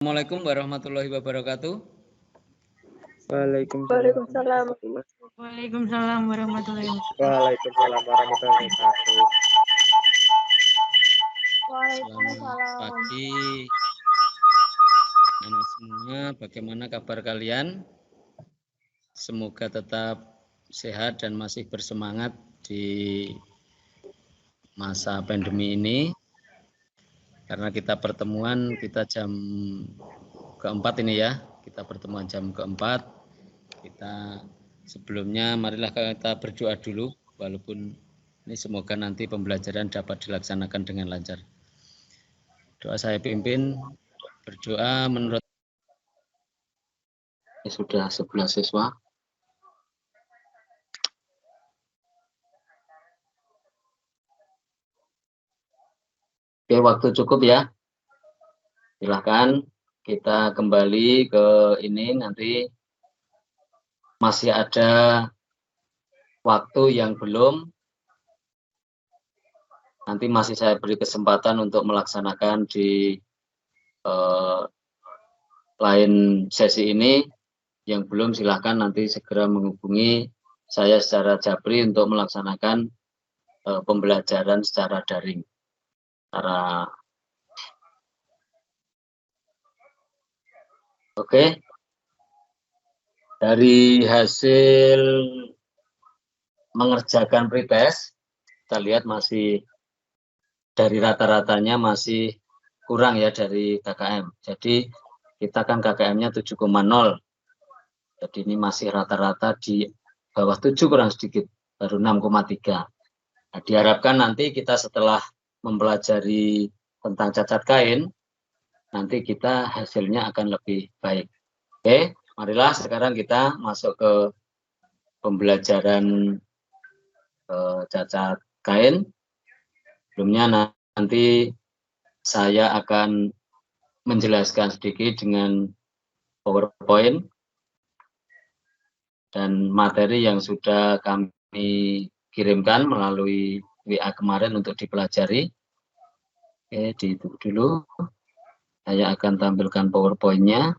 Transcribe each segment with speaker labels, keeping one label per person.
Speaker 1: Assalamualaikum warahmatullahi wabarakatuh.
Speaker 2: Waalaikumsalam.
Speaker 3: Waalaikumsalam warahmatullahi wabarakatuh.
Speaker 2: Waalaikumsalam warahmatullahi wabarakatuh.
Speaker 1: Selamat pagi anak semua, bagaimana kabar kalian? Semoga tetap sehat dan masih bersemangat di masa pandemi ini. Karena kita pertemuan jam keempat ini ya, kita pertemuan jam keempat. Kita sebelumnya marilah kita berdoa dulu, walaupun ini semoga nanti pembelajaran dapat dilaksanakan dengan lancar. Doa saya pimpin, berdoa menurut sudah 11 siswa. Oke, waktu cukup ya. Silahkan kita kembali ke ini, nanti masih ada waktu yang belum. Nanti masih saya beri kesempatan untuk melaksanakan di lain sesi ini. Yang belum silahkan nanti segera menghubungi saya secara jabri untuk melaksanakan pembelajaran secara daring. Oke. Dari hasil mengerjakan pretest, kita lihat masih dari rata-ratanya masih kurang ya dari KKM. Jadi kita kan KKM-nya 7,0. Jadi ini masih rata-rata di bawah 7 kurang sedikit, baru 6,3. Nah, diharapkan nanti kita setelah mempelajari tentang cacat kain, nanti kita hasilnya akan lebih baik. Oke, marilah sekarang kita masuk ke pembelajaran cacat kain. Sebelumnya nanti saya akan menjelaskan sedikit dengan PowerPoint dan materi yang sudah kami kirimkan melalui WA kemarin untuk dipelajari. Oke, ditutup dulu. Saya akan tampilkan PowerPoint-nya.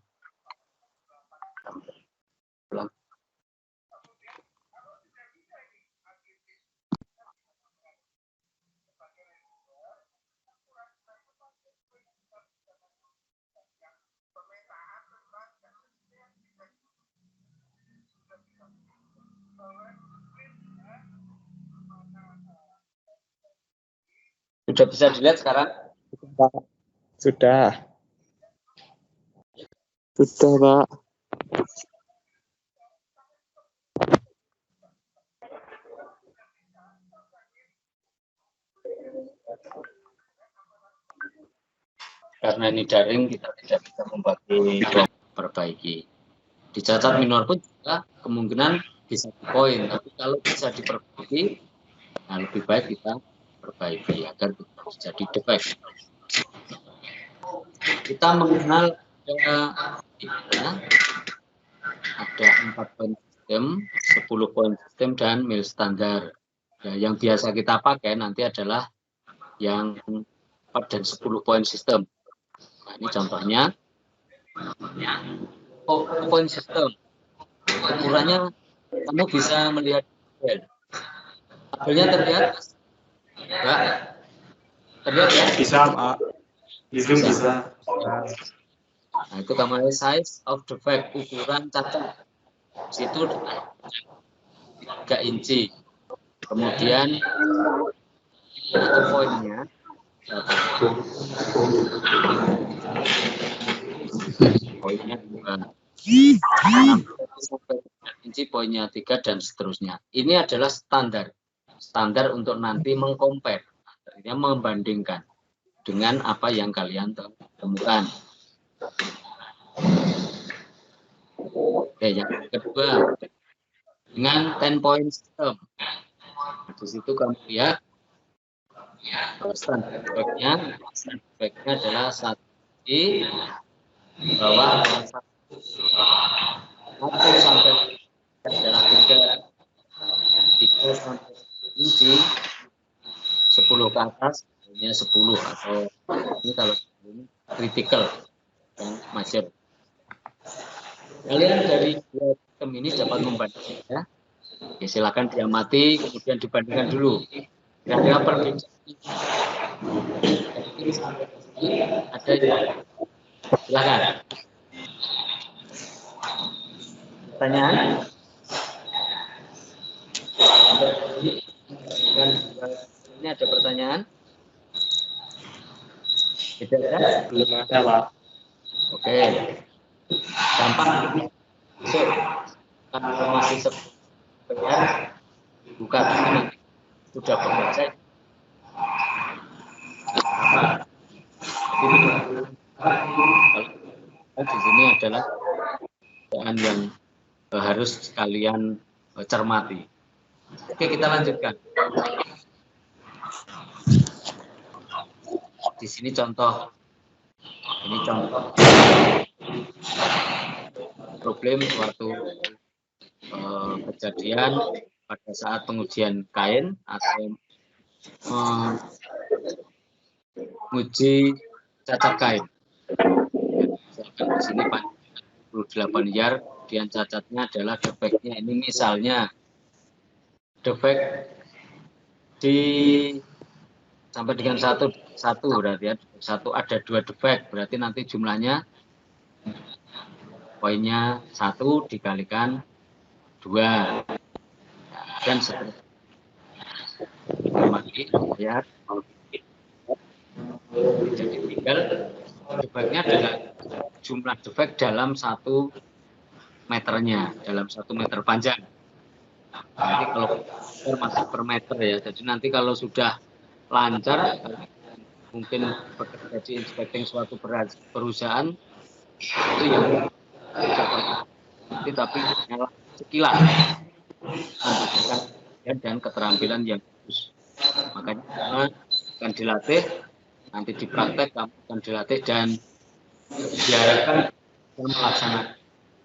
Speaker 1: Sudah bisa dilihat sekarang?
Speaker 2: Sudah, Pak.
Speaker 1: Karena ini daring, kita tidak bisa memperbaiki. Di cacat minor pun juga kemungkinan bisa poin, tapi kalau bisa diperbaiki, nah lebih baik kita perbaiki agar tidak terjadi defek. Kita mengenal ada 4 poin sistem, 10 poin sistem, dan mil standar. Nah, yang biasa kita pakai nanti adalah yang 4 dan 10 poin sistem. Nah, ini contohnya. Poin sistem. Ukurannya kamu bisa melihat tabel. Tabelnya terlihat? Enggak? Terlihat ya?
Speaker 2: Bisa, Pak. Bisa.
Speaker 1: Nah, itu namanya size of defect, ukuran cacat. Situ 3 inci. Kemudian itu poinnya. Poinnya 2 inci, poinnya 3 dan seterusnya. Ini adalah standar untuk nanti mengcompare, artinya membandingkan dengan apa yang kalian temukan. Oke, yang kedua dengan 10 point system. Di situ kamu lihat standar defeknya adalah 1 inci, bawah 1 sampai adalah 3 sampai inci, 10 ke atas hanya 10, atau ini kalau ini critical. dan majeur. Kalian dari dua sistem ini dapat membandingkan ya. Ya, silakan diamati, kemudian dibandingkan dulu. Kira-kira perbedaan ada yang silakan. Pertanyaan? Ini ada pertanyaan? Tidak ada?
Speaker 2: Belum ada, Pak.
Speaker 1: Oke. Gampang. Masuk. Kalau masih sebentar, buka nanti sudah membaca. Di sini adalah pertanyaan yang harus kalian cermati. Oke, kita lanjutkan. Di sini contoh. Ini contoh problem suatu kejadian pada saat pengujian kain atau menguji cacat kain. Di sini 48 yard, kemudian cacatnya adalah defeknya. Ini misalnya defek di sampai dengan satu berarti ya, satu ada 2 defek, berarti nanti jumlahnya poinnya 1 dikalikan 2 dan seterusnya. Ya, jadi tinggal defeknya adalah jumlah defek dalam 1 meternya, dalam 1 meter panjang. Nanti kalau masuk per meter ya, jadi nanti kalau sudah lancar, mungkin bekerja di inspekting suatu perusahaan itu yang tapi sekilas dan keterampilan yang bagus. Makanya akan dilatih, nanti dipraktek, kamu akan dilatih dan diharapkan melaksanakan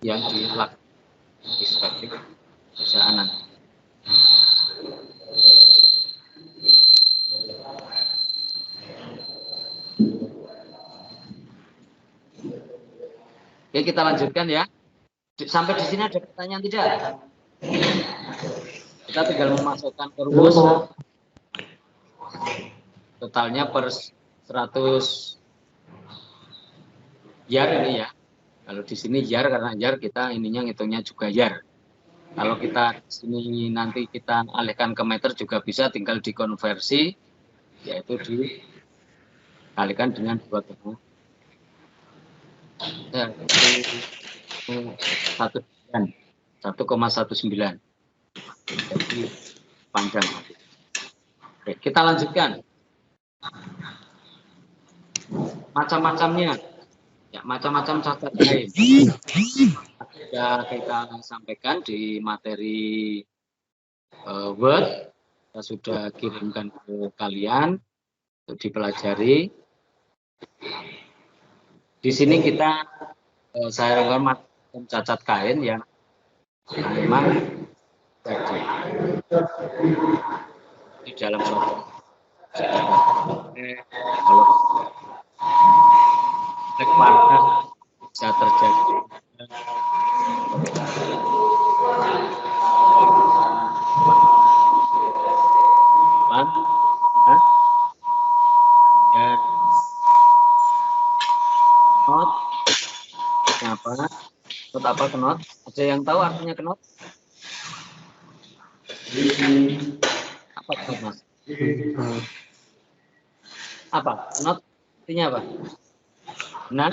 Speaker 1: yang dilakukan inspekting perusahaan nanti. Oke, kita lanjutkan ya. Sampai di sini ada pertanyaan tidak? Kita tinggal memasukkan ke rumus. Totalnya per 100 yard ini ya. Kalau di sini yard, karena yard kita ininya ngitungnya juga yard. Kalau kita di sini nanti kita alihkan ke meter juga bisa, tinggal dikonversi, yaitu dikalikan dengan 2,1. Ya, 1,19. Jadi panjang. Oke, kita lanjutkan. Macam-macamnya. Ya, macam-macam cacat kain. Sudah kita sampaikan di materi Word. Kita sudah kirimkan ke kalian untuk dipelajari. Di sini kita saya rangkum cacat kain yang memang terjadi di dalam suatu kalau warna bisa terjadi dan not apa? Not apa knot? Ada yang tahu artinya knot? Apa knot, Mas? Apa? Knot artinya apa? Benar?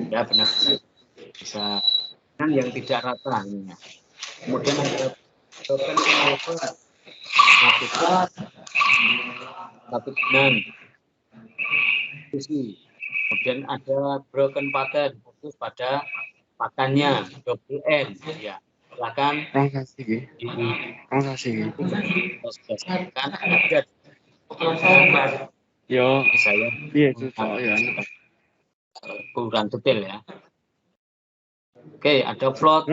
Speaker 1: Ya benar. Bisa kan yang tidak rata ini. Kemudian ada satu benang, kemudian ada broken pattern, fokus pada pakannya, double N, ya. Silakan. Kan ada. Yo. Saya. Kurang detail ya. Oke, ada float,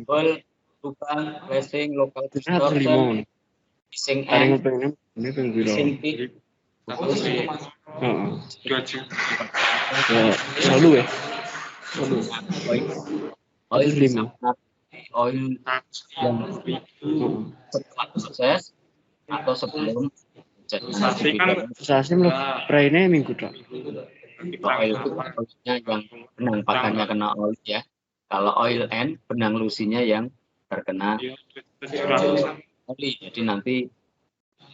Speaker 1: ball, lubang, flashing, local
Speaker 2: Terus
Speaker 1: distortion, missing
Speaker 2: Taring
Speaker 1: end,
Speaker 2: pengen ini pengen
Speaker 1: missing peak, terus
Speaker 2: Heeh. Ya, selalu ya.
Speaker 1: oil
Speaker 2: Lima.
Speaker 1: oil yang
Speaker 2: Heeh.
Speaker 1: setelah proses atau sebelum jadi
Speaker 2: Sasim lo praine minggu tok.
Speaker 1: oil itu oilnya yang benang pakannya kena oil ya. Kalau oil end benang lusinya yang terkena oli. Jadi nanti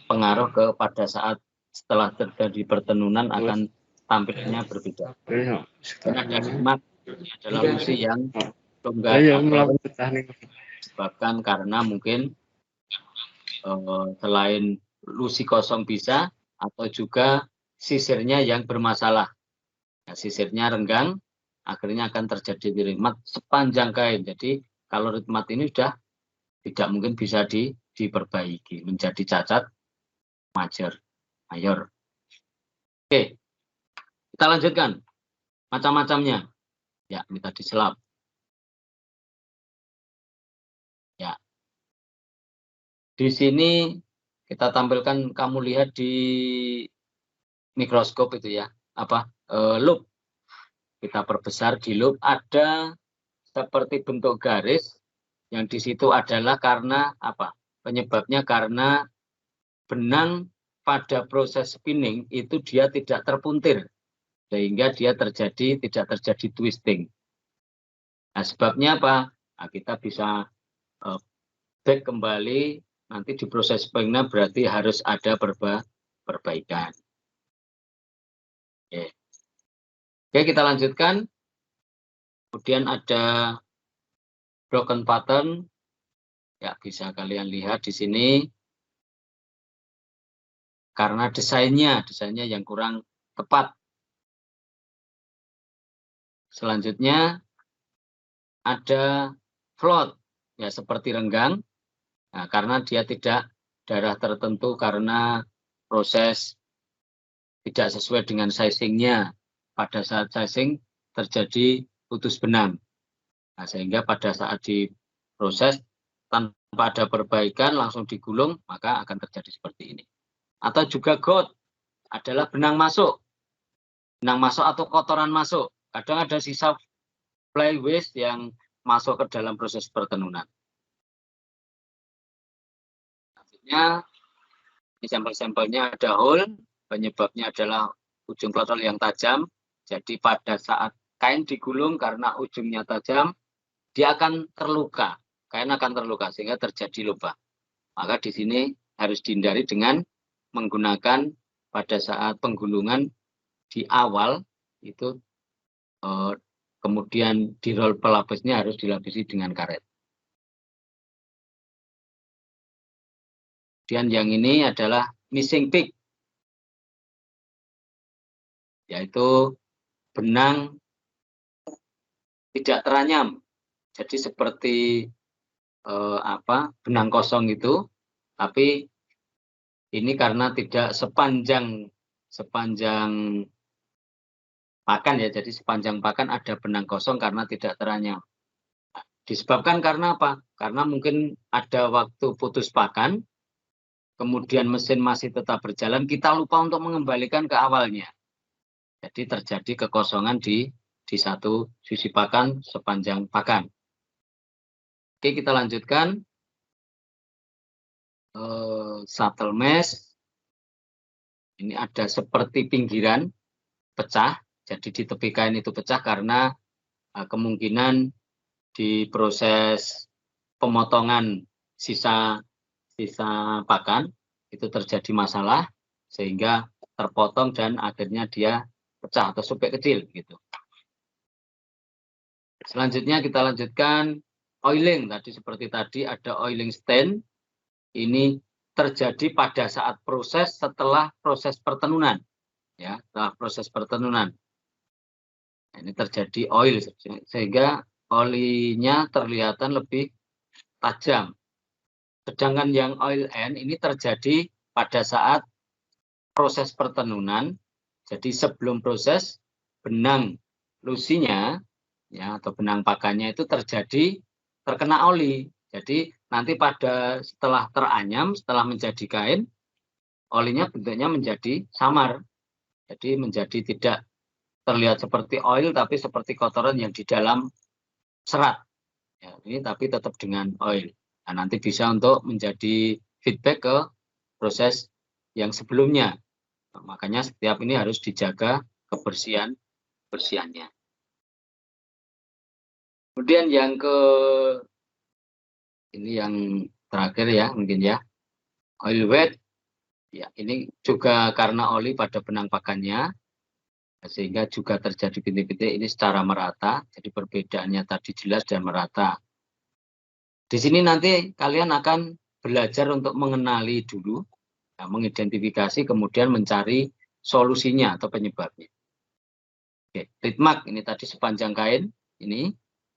Speaker 1: pengaruh kepada saat setelah terjadi pertenunan akan tampilnya berbeda.
Speaker 2: Iya.
Speaker 1: Karena ada kalimat adalah lusi yang longgar
Speaker 2: Ayo
Speaker 1: atau
Speaker 2: melakukan pecah nih.
Speaker 1: disebabkan karena mungkin selain lusi kosong bisa atau juga sisirnya yang bermasalah. Nah, sisirnya renggang, akhirnya akan terjadi ritmat sepanjang kain. Jadi kalau ritmat ini sudah tidak mungkin bisa diperbaiki menjadi cacat mayor. Oke, kita lanjutkan macam-macamnya. Ya, ini tadi selap. Ya, di sini kita tampilkan, kamu lihat di mikroskop itu ya, loop. Kita perbesar di loop, ada seperti bentuk garis yang di situ adalah karena apa? Penyebabnya karena benang pada proses spinning itu dia tidak terpuntir sehingga dia tidak terjadi twisting. Nah, sebabnya apa? Nah, kita bisa back kembali nanti di proses spinning berarti harus ada perbaikan. Oke, kita lanjutkan. Kemudian ada broken pattern. Ya, bisa kalian lihat di sini. Karena desainnya yang kurang tepat. Selanjutnya ada float, ya seperti renggang. Nah, karena dia tidak darah tertentu karena proses tidak sesuai dengan sizingnya. Pada saat sizing terjadi putus benang. Nah, sehingga pada saat diproses tanpa ada perbaikan langsung digulung, maka akan terjadi seperti ini. Atau juga got adalah benang masuk atau kotoran masuk. Kadang ada sisa fly waste yang masuk ke dalam proses pertenunan. Selanjutnya, ini sampel-sampelnya ada hole, penyebabnya adalah ujung klothol yang tajam. Jadi pada saat kain digulung karena ujungnya tajam, dia akan terluka. Kain akan terluka sehingga terjadi lubang. Maka di sini harus dihindari dengan menggunakan pada saat penggulungan di awal itu kemudian di roll pelapisnya harus dilapisi dengan karet. Kemudian yang ini adalah missing peak, yaitu benang tidak teranyam. Jadi seperti benang kosong itu, tapi ini karena tidak sepanjang pakan ya, jadi sepanjang pakan ada benang kosong karena tidak teranyam. Disebabkan karena apa? Karena mungkin ada waktu putus pakan, kemudian mesin masih tetap berjalan, kita lupa untuk mengembalikan ke awalnya. Jadi terjadi kekosongan di satu sisi pakan sepanjang pakan. Oke, kita lanjutkan. Shuttle mesh. Ini ada seperti pinggiran pecah. Jadi di tepi kain itu pecah karena kemungkinan di proses pemotongan sisa pakan itu terjadi masalah sehingga terpotong dan akhirnya dia pecah atau sobek kecil gitu. Selanjutnya kita lanjutkan oiling. Seperti tadi ada oiling stain. Ini terjadi pada saat proses setelah proses pertenunan. Ya, setelah proses pertenunan. Ini terjadi oil sehingga olinya terlihatan lebih tajam. Sedangkan yang oil end ini terjadi pada saat proses pertenunan. Jadi sebelum proses benang lusinya ya atau benang pakannya itu terkena oli Jadi nanti setelah teranyam, setelah menjadi kain, olinya bentuknya menjadi samar. Jadi menjadi tidak terlihat seperti oil, tapi seperti kotoran yang di dalam serat. Ya, ini tapi tetap dengan oil. Nah, nanti bisa untuk menjadi feedback ke proses yang sebelumnya. Nah, makanya setiap ini harus dijaga kebersihannya. Kemudian yang ini yang terakhir ya mungkin ya, oil wet. Ya, ini juga karena oli pada benang pakannya, sehingga juga terjadi bintik-bintik ini secara merata. Jadi perbedaannya tadi jelas dan merata. Di sini nanti kalian akan belajar untuk mengenali dulu, ya, mengidentifikasi, kemudian mencari solusinya atau penyebabnya. Oke, red mark ini tadi sepanjang kain ini.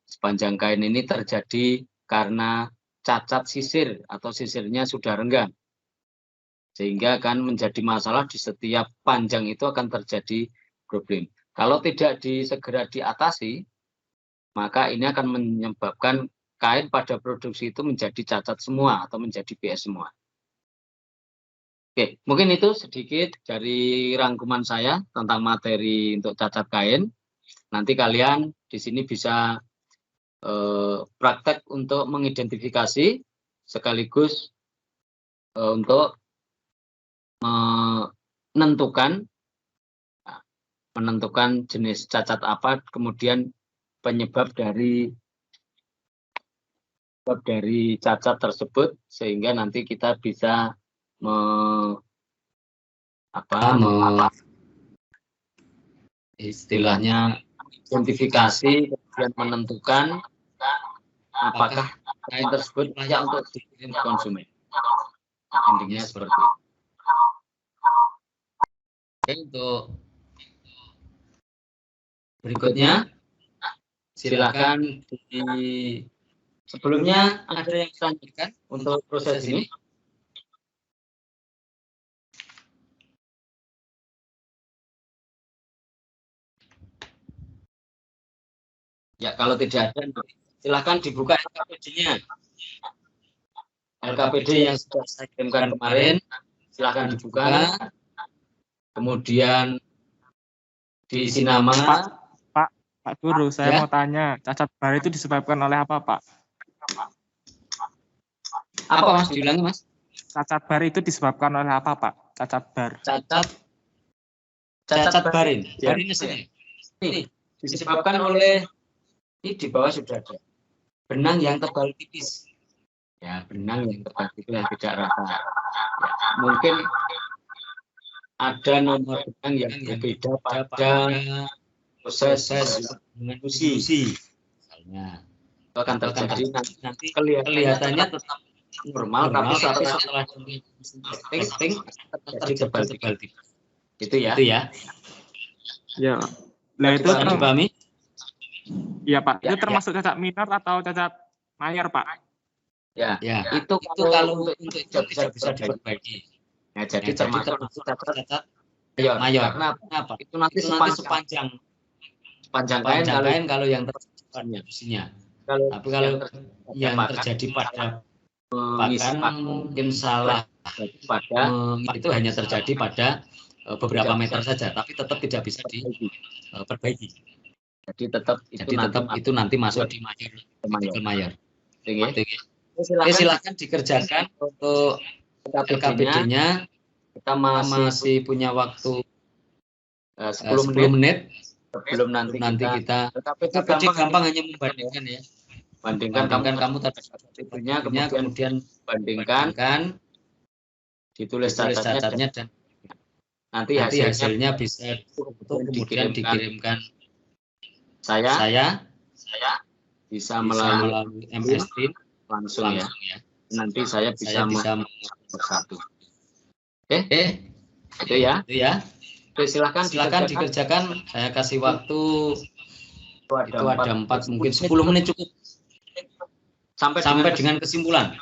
Speaker 1: Sepanjang kain ini terjadi karena cacat sisir atau sisirnya sudah renggang. Sehingga akan menjadi masalah di setiap panjang itu akan terjadi problem. Kalau tidak segera diatasi, maka ini akan menyebabkan kain pada produksi itu menjadi cacat semua atau menjadi BS semua. Oke, mungkin itu sedikit dari rangkuman saya tentang materi untuk cacat kain. Nanti kalian di sini bisa praktek untuk mengidentifikasi sekaligus untuk menentukan jenis cacat apa, kemudian penyebab dari cacat tersebut, sehingga nanti kita bisa istilahnya identifikasi, kemudian menentukan apakah kain tersebut layak untuk dikirim ke konsumen. Intinya seperti itu. Oke, untuk berikutnya silakan sebelumnya ada yang ditanyakan untuk proses ini. Ya, kalau tidak ada, silakan dibuka LKPD-nya. LKPD yang sudah saya kirimkan kemarin, silakan dibuka. Kemudian diisi nama.
Speaker 4: Pak Guru, saya mau tanya, cacat bar itu disebabkan oleh apa, Pak?
Speaker 1: Apa Mas? Diulangi Mas.
Speaker 4: Cacat bar itu disebabkan oleh apa, Pak? Cacat bar.
Speaker 1: Cacat barin. Barin ini disebabkan oleh, ini di bawah sudah ada benang yang tebal tipis. Ya, benang yang tebal tipis yang tidak rata. Ya, mungkin ada nomor benang yang berbeda pada proses dengan usi. Misalnya, itu akan terjadi nanti kelihatannya tetap normal, tapi setelah testing terjadi tebal tipis. Itu ya.
Speaker 4: Ya. Nah, itu
Speaker 1: dipahami?
Speaker 4: Iya, Pak. Itu termasuk cacat minor atau cacat mayor, Pak?
Speaker 1: Ya. Itu kalau untuk itu tidak bisa diperbaiki. Nah, jadi termasuk cacat mayor. Kenapa? Itu nanti sepanjang kain kalau yang terjadi isinya. Tapi kalau yang terjadi pada pakan mungkin salah itu hanya terjadi pada beberapa meter saja, tapi tetap tidak bisa diperbaiki. Jadi tetap itu nanti masuk di mayor. Oke, silakan dikerjakan untuk LKPD-nya. Kita masih punya waktu 10 menit. Sebelum nanti kita LKPD gampang hanya membandingkan ya. Bandingkan kamu tadi kemudian bandingkan, ditulis cacatnya dan nanti hasilnya bisa kemudian dikirimkan saya bisa melalui MS Team langsung ya. Nanti saya bisa bersatu. Oke, itu ya. Oke, silakan dikerjakan. Saya kasih waktu itu ada 4 mungkin 10 menit cukup. Sampai dengan kesimpulan.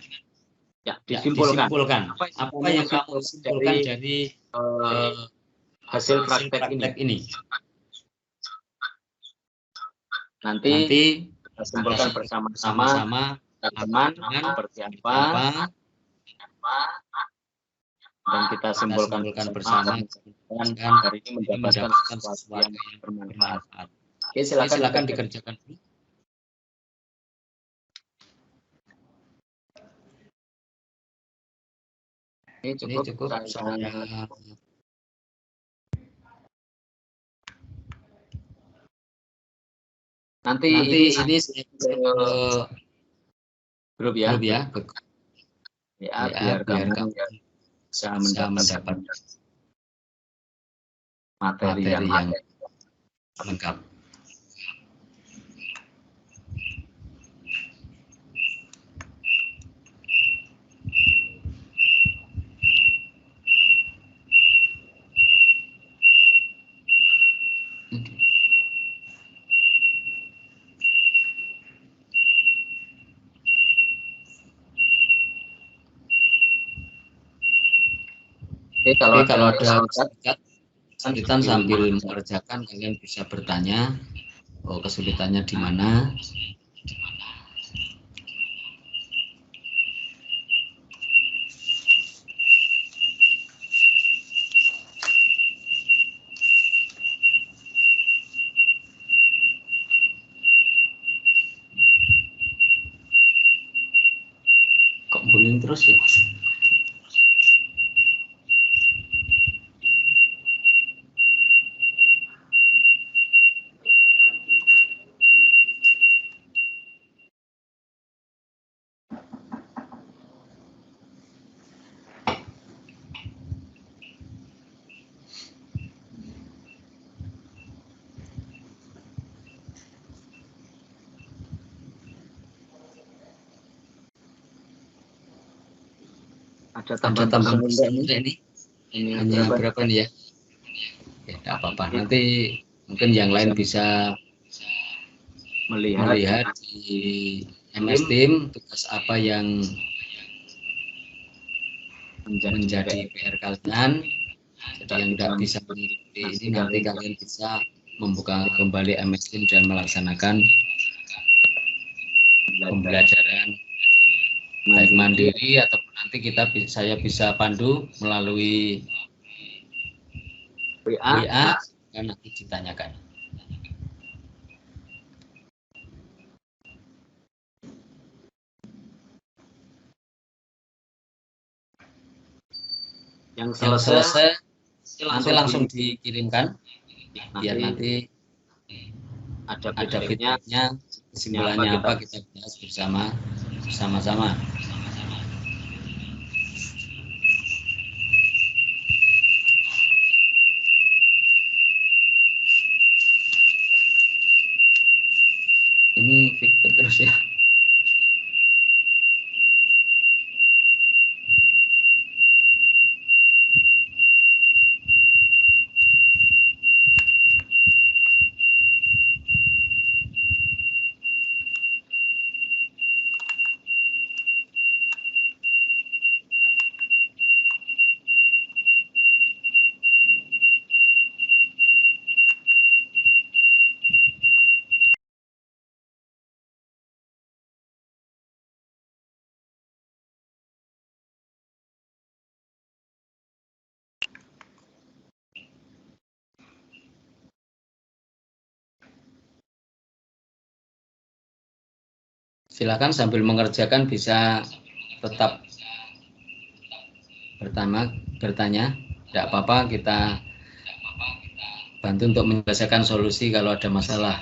Speaker 1: Ya, disimpulkan. Apa yang kamu simpulkan dari hasil praktek ini? Nanti kita simpulkan bersama-sama teman seperti apa, dan kita simpulkan bersama dan hari ini mendapatkan sesuatu yang bermanfaat. Oke, silakan dikerjakan. Ini cukup saya nanti ini grup ya, biar kamu bisa mendapat materi yang lengkap. Oke, kalau ada kesulitan sambil mengerjakan, kalian bisa bertanya, kesulitannya di mana. Kok bunyi terus ya? Ada tambahan ini hanya berapa nih ya? Ya, tidak apa-apa. Nanti mungkin yang lain bisa melihat di MS Team tugas apa yang menjadi PR kalian. Jadi yang tidak bisa mengikuti ini nanti kalian bisa membuka kembali MS Team dan melaksanakan pembelajaran baik mandiri ataupun nanti saya bisa pandu melalui WA dan nanti ditanyakan. Yang selesai nanti langsung dikirimkan biar nanti ada feedbacknya, kesimpulannya apa kita bahas bersama-sama. Ini feedback terus ya. Silakan sambil mengerjakan bisa tetap bertanya, tidak apa-apa, kita bantu untuk menyelesaikan solusi kalau ada masalah.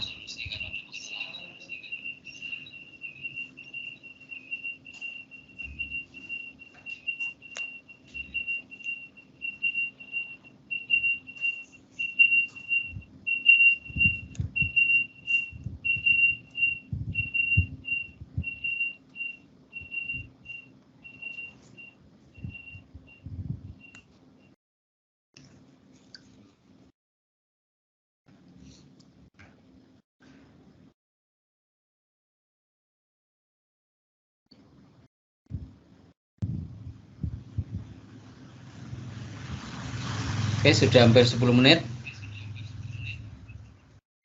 Speaker 1: Oke, sudah hampir 10 menit.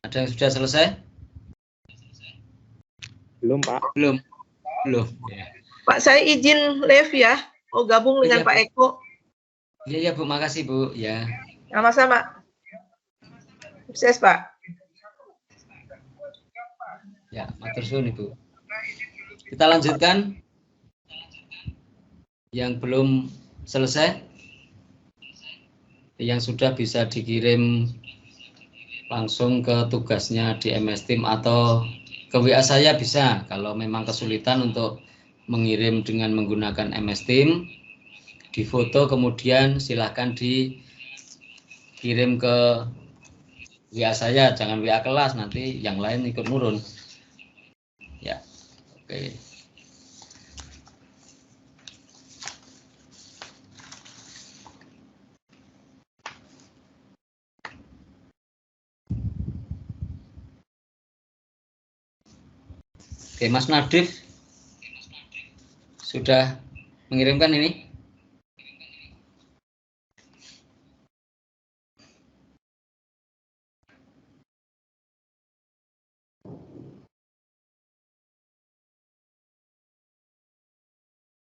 Speaker 1: Ada yang sudah selesai?
Speaker 2: Belum, Pak.
Speaker 1: Belum. Belum. Ya.
Speaker 5: Pak, saya izin live ya. Mau gabung dengan
Speaker 1: Iya,
Speaker 5: Pak
Speaker 1: Bu.
Speaker 5: Eko.
Speaker 1: Iya, Bu. Makasih, Bu. Ya.
Speaker 5: Sama-sama. Sukses, Pak.
Speaker 1: Ya, matur suwun, Ibu. Kita lanjutkan. Yang belum selesai, yang sudah bisa dikirim langsung ke tugasnya di MS Team atau ke WA saya bisa. Kalau memang kesulitan untuk mengirim dengan menggunakan MS Team, difoto kemudian silahkan dikirim ke WA saya, jangan WA kelas, nanti yang lain ikut nurun. Ya, oke. Oke, Mas Nadif sudah mengirimkan ini?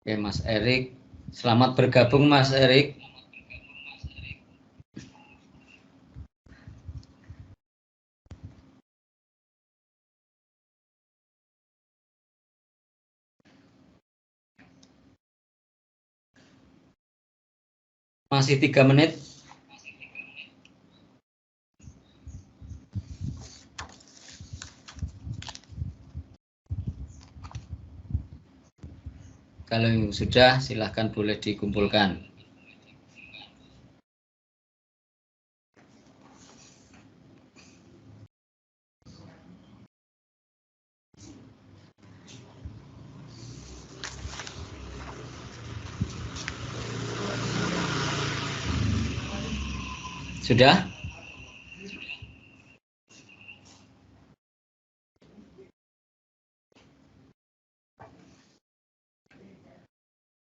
Speaker 1: Oke, Mas Erik. Selamat bergabung, Mas Erik. Masih 3 menit. Kalau sudah, silahkan boleh dikumpulkan. Sudah?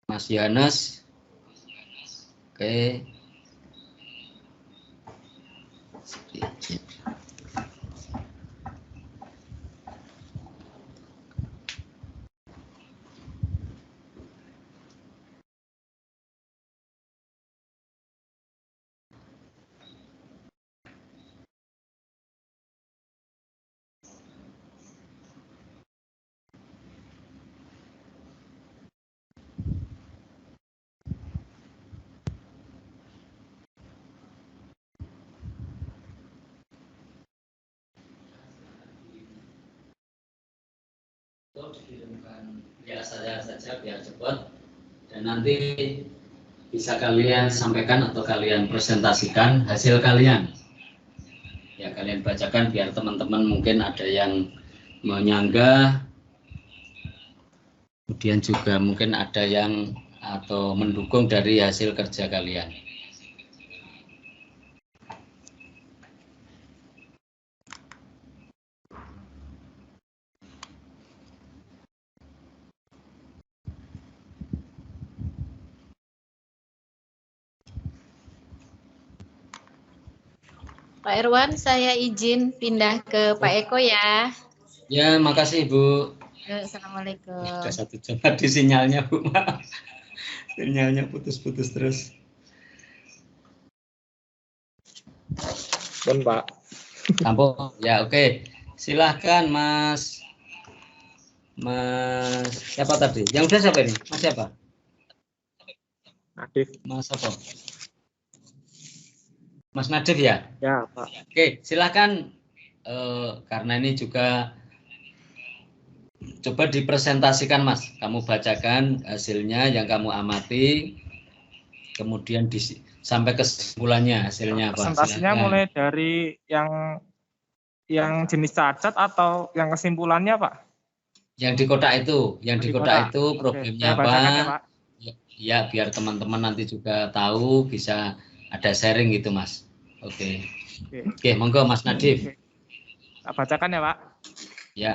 Speaker 1: Mas Yohanes. Oke. Dikirimkan ya saya saja biar cepat dan nanti bisa kalian sampaikan atau kalian presentasikan hasil kalian ya, kalian bacakan biar teman-teman mungkin ada yang menyanggah, kemudian juga mungkin ada yang atau mendukung dari hasil kerja kalian.
Speaker 3: Pak Irwan, saya izin pindah ke Pak Eko ya.
Speaker 1: Ya, makasih Bu.
Speaker 3: Assalamualaikum.
Speaker 1: Sudah 1 jam tadi sinyalnya Bu. Sinyalnya putus-putus terus.
Speaker 2: Bon, Pak.
Speaker 1: Tampung. Ya, oke. Silahkan Mas siapa tadi? Yang udah siapa ini? Mas siapa?
Speaker 2: Nadif.
Speaker 1: Mas apa? Mas Nadif ya?
Speaker 2: Ya, Pak.
Speaker 1: Oke, silahkan karena ini juga coba dipresentasikan Mas. Kamu bacakan hasilnya yang kamu amati, kemudian sampai kesimpulannya hasilnya apa?
Speaker 4: Presentasinya
Speaker 1: silahkan.
Speaker 4: Mulai dari yang jenis cacat atau yang kesimpulannya Pak?
Speaker 1: Yang di kotak itu, yang di kotak itu problemnya apa?
Speaker 4: Ya, Pak.
Speaker 1: Ya, biar teman-teman nanti juga tahu, bisa ada sharing gitu Mas. Oke, monggo Mas Nadif.
Speaker 4: Kita bacakan ya Pak.
Speaker 1: Ya.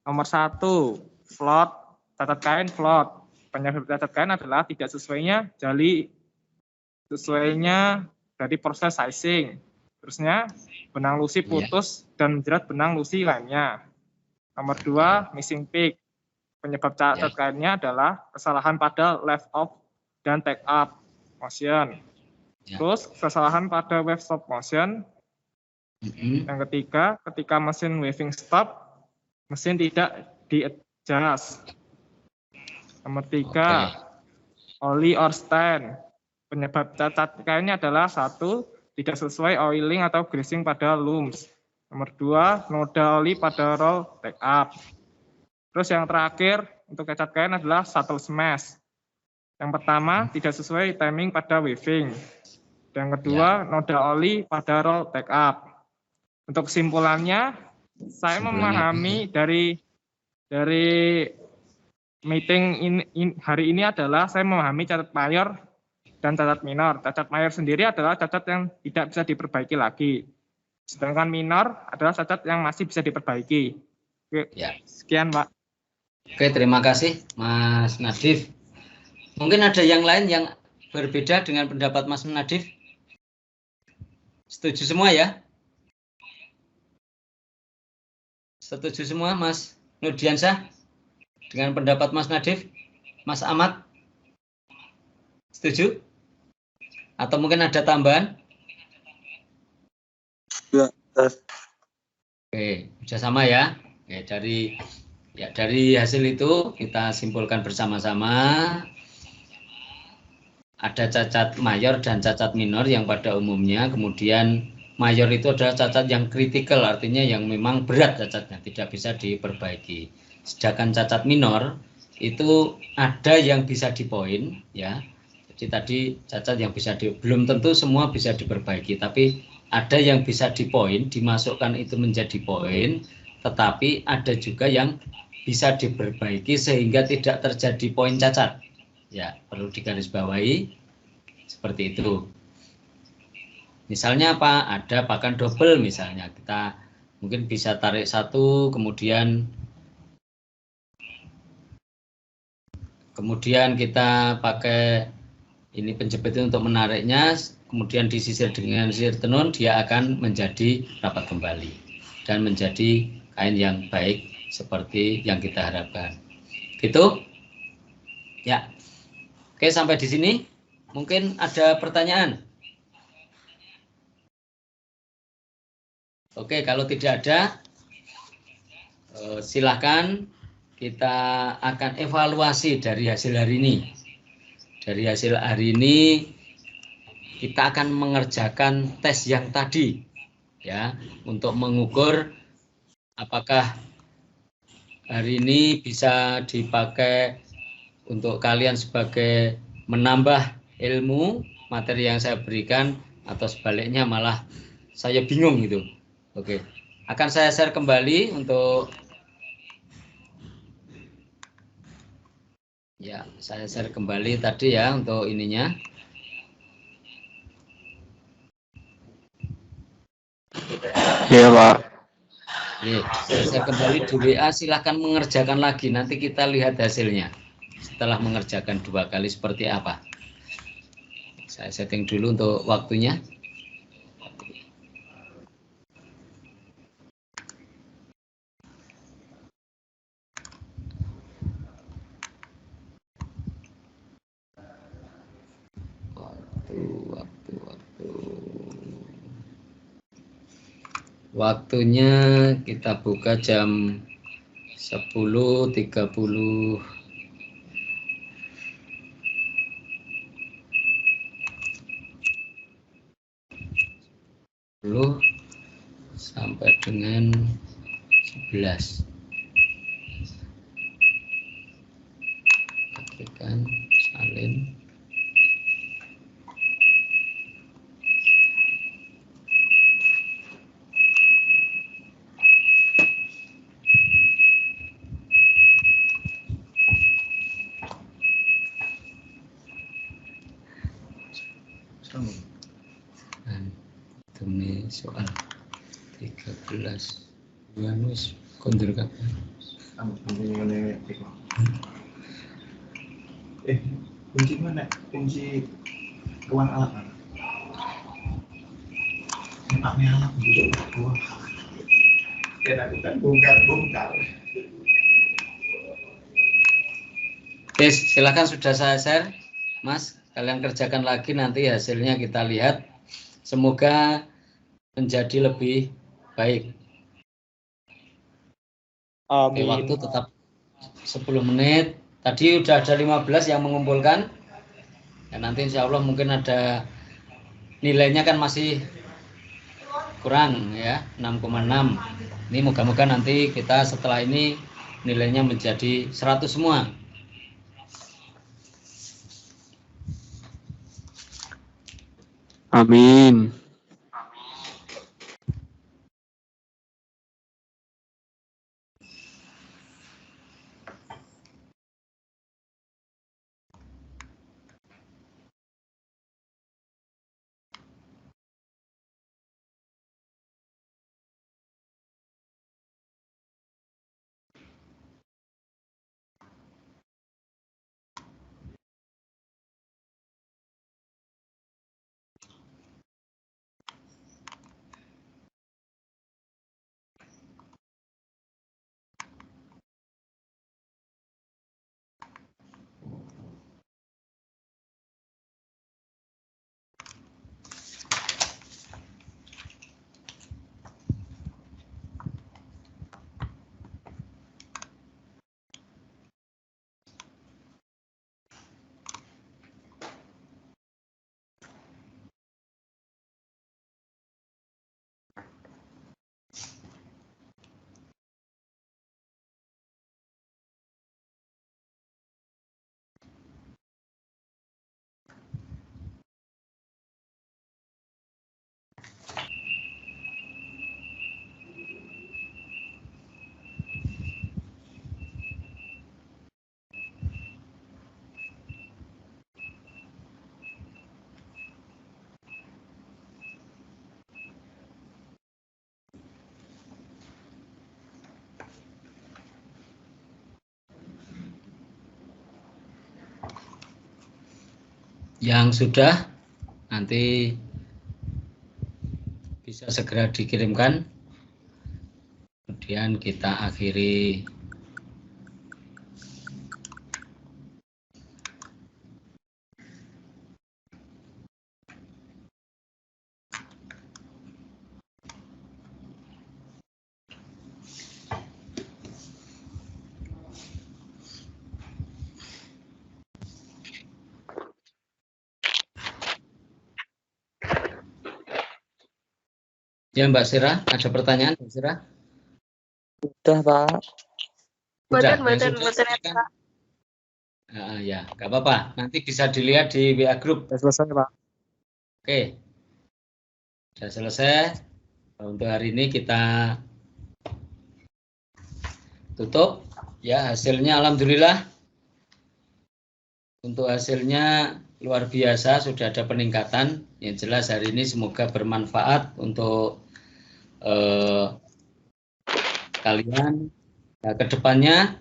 Speaker 4: Nomor 1, float, cacat kain float. Penyebab cacat kain adalah tidak sesuainya jali sesuainya dari proses sizing. Terusnya benang lusi putus dan menjerat benang lusi lainnya. Nomor 2, missing peak. Penyebab cacat kainnya adalah kesalahan pada left off dan take up motion. Terus kesalahan pada wave stop motion. Yang ketiga, ketika mesin waving stop, mesin tidak di-adjust. Nomor 3, oli or stand. Penyebab cacat kainnya adalah 1, tidak sesuai oiling atau greasing pada looms. Nomor 2, noda oli pada roll take up. Terus yang terakhir untuk cacat kain adalah shuttle smash. Yang pertama, tidak sesuai timing pada weaving. Yang kedua, noda oli pada roll take up. Untuk kesimpulannya, saya memahami dari meeting hari ini adalah saya memahami cacat mayor dan cacat minor. Cacat mayor sendiri adalah cacat yang tidak bisa diperbaiki lagi. Sedangkan minor adalah cacat yang masih bisa diperbaiki. Oke, sekian, Pak.
Speaker 1: Oke, terima kasih Mas Nadif. Mungkin ada yang lain yang berbeda dengan pendapat Mas Nadif? Setuju semua ya? Setuju semua Mas Nurdiansyah dengan pendapat Mas Nadif? Mas Ahmad? Setuju? Atau mungkin ada tambahan?
Speaker 6: Ya,
Speaker 1: Oke, sudah sama ya. Oke, dari hasil itu kita simpulkan bersama-sama ada cacat mayor dan cacat minor yang pada umumnya. Kemudian mayor itu adalah cacat yang kritikal, artinya yang memang berat cacatnya, tidak bisa diperbaiki. Sedangkan cacat minor itu ada yang bisa dipoin ya. Jadi tadi cacat yang bisa belum tentu semua bisa diperbaiki, tapi ada yang bisa dipoin, dimasukkan itu menjadi poin, tetapi ada juga yang bisa diperbaiki sehingga tidak terjadi poin cacat. Ya, perlu digarisbawahi seperti itu. Misalnya apa? Ada pakan double misalnya. Kita mungkin bisa tarik 1, kemudian kita pakai ini penjepit untuk menariknya, kemudian disisir dengan sisir tenun, dia akan menjadi rapat kembali dan menjadi kain yang baik seperti yang kita harapkan. Gitu? Ya. Oke, sampai di sini. Mungkin ada pertanyaan? Oke, kalau tidak ada, silakan kita akan evaluasi dari hasil hari ini. Dari hasil hari ini, kita akan mengerjakan tes yang tadi, ya, untuk mengukur apakah hari ini bisa dipakai untuk kalian sebagai menambah ilmu materi yang saya berikan, atau sebaliknya malah saya bingung gitu. Oke, akan saya share kembali untuk ya, saya share kembali tadi ya untuk ininya.
Speaker 2: Iya, Pak.
Speaker 1: Oke, saya kembali di WA, silahkan mengerjakan lagi, nanti kita lihat hasilnya setelah mengerjakan 2 kali seperti apa. Saya setting dulu untuk waktunya. Waktunya kita buka jam 10.30. Sampai dengan 11. Ketikkan salin. Demi soal 13 Janus kondur kapan?
Speaker 6: Kunci mana? Kunci ruang alat mana? Tempatnya alat duduk. Kita bukan bongkar-bongkar.
Speaker 1: Oke, silakan sudah saya share, Mas. Kalian kerjakan lagi, nanti hasilnya kita lihat. Semoga menjadi lebih baik. Oke, waktu tetap 10 menit. Tadi udah ada 15 yang mengumpulkan. Ya, nanti insya Allah mungkin ada nilainya kan masih kurang ya, 6,6. Ini moga-moga nanti kita setelah ini nilainya menjadi 100 semua.
Speaker 2: Amin.
Speaker 1: Yang sudah nanti bisa segera dikirimkan, kemudian kita akhiri ya. Mbak Sira, ada pertanyaan Mbak Sira?
Speaker 2: Udah, Pak.
Speaker 1: Udah,
Speaker 3: Betul,
Speaker 1: Pak. Ya, nggak apa-apa. Nanti bisa dilihat di WA Group.
Speaker 4: Sudah selesai, Pak.
Speaker 1: Oke, sudah selesai. Untuk hari ini kita tutup. Ya, hasilnya alhamdulillah. Untuk hasilnya luar biasa, sudah ada peningkatan. Yang jelas hari ini semoga bermanfaat untuk kalian. Nah, ke depannya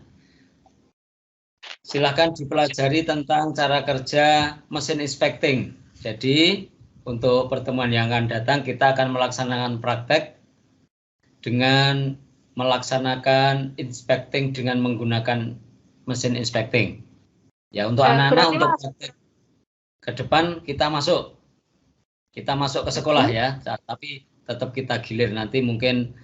Speaker 1: silahkan dipelajari tentang cara kerja mesin inspecting. Jadi untuk pertemuan yang akan datang kita akan melaksanakan praktek dengan melaksanakan inspecting dengan menggunakan mesin inspecting. Ya, untuk anak-anak untuk praktek ke depan kita masuk ke sekolah ya, tapi tetap kita gilir nanti mungkin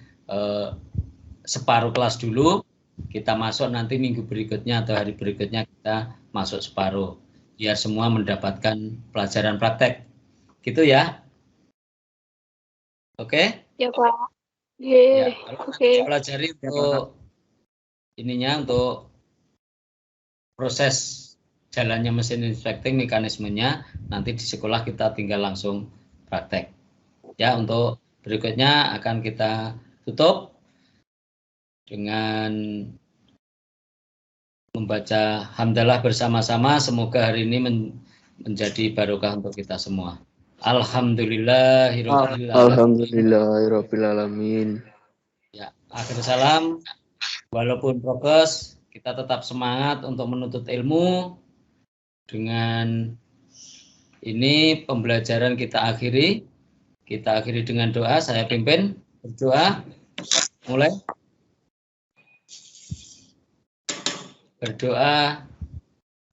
Speaker 1: separuh kelas dulu, kita masuk nanti minggu berikutnya atau hari berikutnya kita masuk separuh, biar semua mendapatkan pelajaran praktek, gitu ya. Oke?
Speaker 3: Ya Pak.
Speaker 1: Ya, kalau kita pelajari untuk ininya, untuk proses jalannya mesin inspecting, mekanismenya, nanti di sekolah kita tinggal langsung praktek. Ya, untuk berikutnya akan kita tutup dengan membaca hamdalah bersama-sama. Semoga hari ini menjadi barokah untuk kita semua.
Speaker 2: Alhamdulillahirabbil alamin.
Speaker 1: Ya, akhir salam. Walaupun progres, kita tetap semangat untuk menuntut ilmu. Dengan ini pembelajaran kita akhiri. Kita akhiri dengan doa. Saya pimpin berdoa. Mulai. Berdoa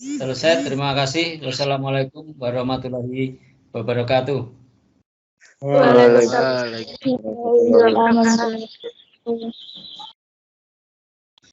Speaker 1: Selesai. Terima kasih. Wassalamualaikum warahmatullahi wabarakatuh.
Speaker 2: Waalaikumsalam.